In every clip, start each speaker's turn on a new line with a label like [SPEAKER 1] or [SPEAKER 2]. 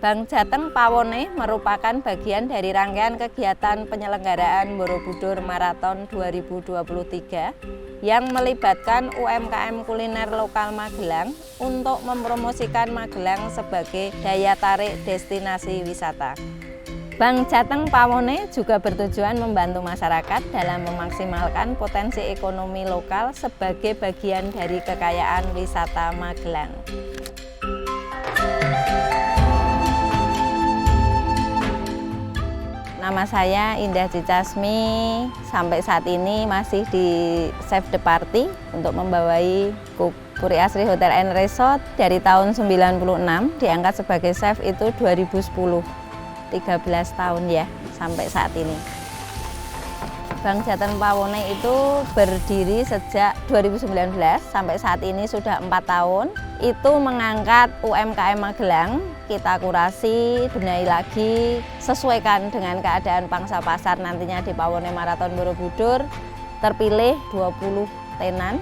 [SPEAKER 1] Bank Jateng Pawone merupakan bagian dari rangkaian kegiatan penyelenggaraan Borobudur Marathon 2023 yang melibatkan UMKM kuliner lokal Magelang untuk mempromosikan Magelang sebagai daya tarik destinasi wisata. Bank Jateng Pawone juga bertujuan membantu masyarakat dalam memaksimalkan potensi ekonomi lokal sebagai bagian dari kekayaan wisata Magelang. Nama saya Indah Cicasmi, sampai saat ini masih di Chef de Party untuk membawai Puri Asri Hotel and Resort dari tahun 96, diangkat sebagai chef itu 2010, 13 tahun ya sampai saat ini. Bank Jateng Pawone itu berdiri sejak 2019 sampai saat ini sudah 4 tahun. Itu mengangkat UMKM Magelang, kita kurasi, benahi lagi, sesuaikan dengan keadaan pangsa pasar nantinya di Pawone Marathon Borobudur. Terpilih 20 tenan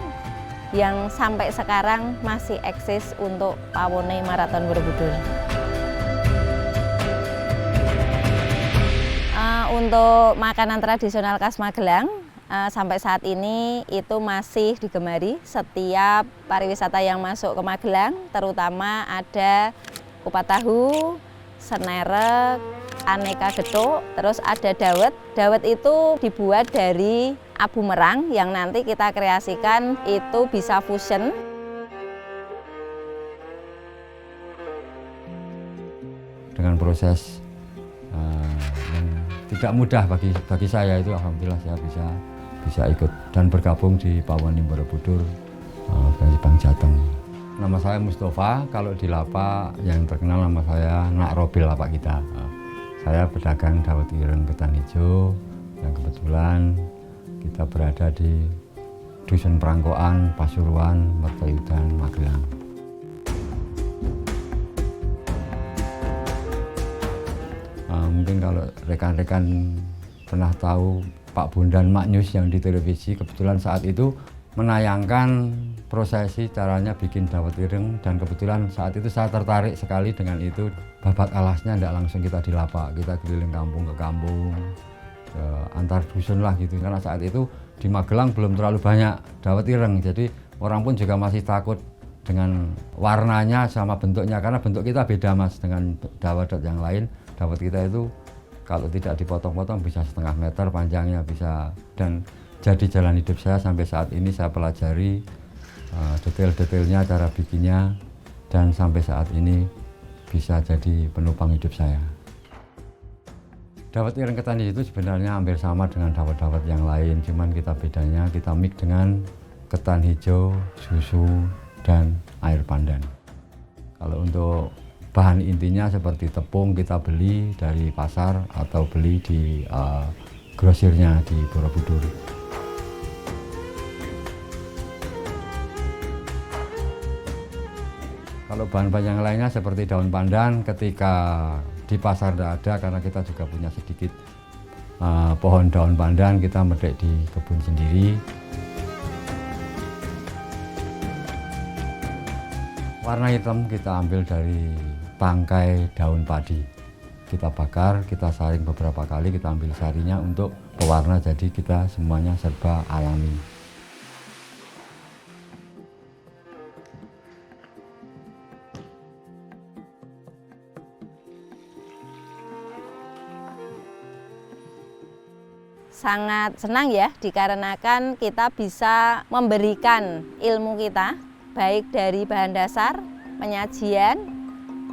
[SPEAKER 1] yang sampai sekarang masih eksis untuk Pawone Marathon Borobudur. Untuk makanan tradisional khas Magelang, sampai saat ini itu masih digemari setiap pariwisata yang masuk ke Magelang, terutama ada kupat tahu, senerek, aneka getuk, terus ada dawet. Dawet itu dibuat dari abu merang yang nanti kita kreasikan itu bisa fusion.
[SPEAKER 2] Dengan proses yang tidak mudah bagi saya itu, alhamdulillah saya bisa ikut dan bergabung di Pawone Borobudur dari Bank Jateng. Nama saya Mustafa, kalau di lapak yang terkenal nama saya Nak Robil lapak kita. Saya pedagang dawet ireng ketan hijau yang kebetulan kita berada di Dusun Perangkoan, Pasuruan, Mertoyudan, Magelang. Mungkin kalau rekan-rekan pernah tahu Pak Bondan Maknyus yang di televisi, kebetulan saat itu menayangkan prosesi caranya bikin dawet ireng, dan kebetulan saat itu saya tertarik sekali dengan itu. Babat alasnya tidak langsung kita di lapak, kita keliling kampung ke kampung, ke antar dusun lah gitu, karena saat itu di Magelang belum terlalu banyak dawet ireng, jadi orang pun juga masih takut dengan warnanya sama bentuknya, karena bentuk kita beda mas dengan dawet yang lain. Dawet kita itu kalau tidak dipotong-potong bisa setengah meter panjangnya bisa, dan jadi jalan hidup saya sampai saat ini. Saya pelajari detail-detailnya, cara bikinnya, dan sampai saat ini bisa jadi penopang hidup saya. Dawet ireng ketan itu sebenarnya hampir sama dengan dawet-dawet yang lain, cuman kita bedanya kita mix dengan ketan hijau, susu, dan air pandan. Kalau untuk bahan intinya seperti tepung kita beli dari pasar atau beli di grosirnya di Borobudur. Kalau bahan-bahan yang lainnya seperti daun pandan, ketika di pasar tidak ada, karena kita juga punya sedikit pohon daun pandan, kita medek di kebun sendiri. Warna hitam kita ambil dari tangkai daun padi. Kita bakar, kita saring beberapa kali, kita ambil sarinya untuk pewarna, jadi kita semuanya serba alami.
[SPEAKER 1] Sangat senang ya, dikarenakan kita bisa memberikan ilmu kita, baik dari bahan dasar, penyajian,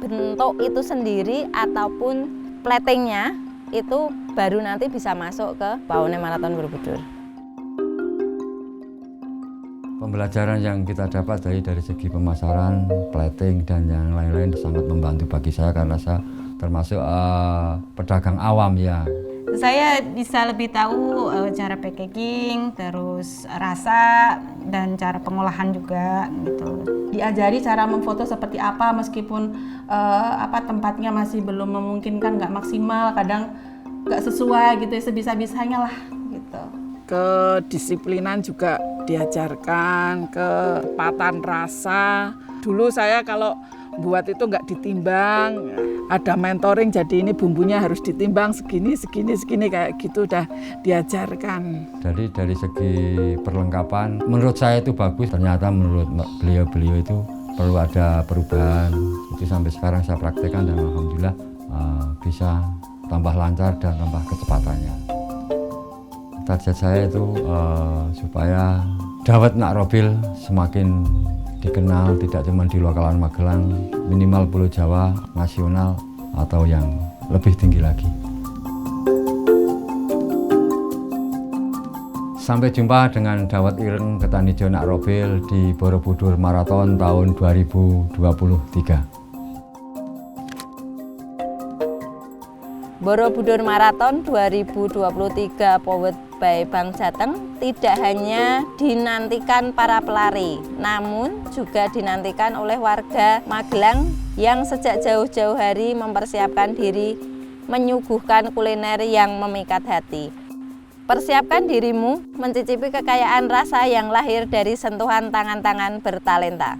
[SPEAKER 1] bentuk itu sendiri ataupun platingnya, itu baru nanti bisa masuk ke Pawone Marathon Borobudur.
[SPEAKER 2] Pembelajaran yang kita dapat dari segi pemasaran, plating, dan yang lain-lain sangat membantu bagi saya, karena saya termasuk pedagang awam ya.
[SPEAKER 3] Saya bisa lebih tahu cara packaging, terus rasa, dan cara pengolahan juga gitu. Diajari cara memfoto seperti apa, meskipun tempatnya masih belum memungkinkan, nggak maksimal, kadang nggak sesuai gitu, sebisa-bisanya lah gitu.
[SPEAKER 4] Kedisiplinan juga diajarkan, ketepatan rasa. Dulu saya kalau buat itu nggak ditimbang, ada mentoring, jadi ini bumbunya harus ditimbang segini kayak gitu udah diajarkan.
[SPEAKER 2] Jadi dari segi perlengkapan menurut saya itu bagus, ternyata menurut beliau itu perlu ada perubahan. Itu sampai sekarang saya praktekkan dan alhamdulillah bisa tambah lancar dan tambah kecepatannya. Target saya itu supaya dawet Nak Robil semakin dikenal tidak cuma di lokalan Magelang, minimal Pulau Jawa, nasional atau yang lebih tinggi lagi. Sampai jumpa dengan dawet ireng ketan hijau Nak Robil di Borobudur Marathon tahun 2023.
[SPEAKER 1] Borobudur Marathon 2023 powered by Bank Jateng tidak hanya dinantikan para pelari, namun juga dinantikan oleh warga Magelang yang sejak jauh-jauh hari mempersiapkan diri menyuguhkan kuliner yang memikat hati. Persiapkan dirimu mencicipi kekayaan rasa yang lahir dari sentuhan tangan-tangan bertalenta.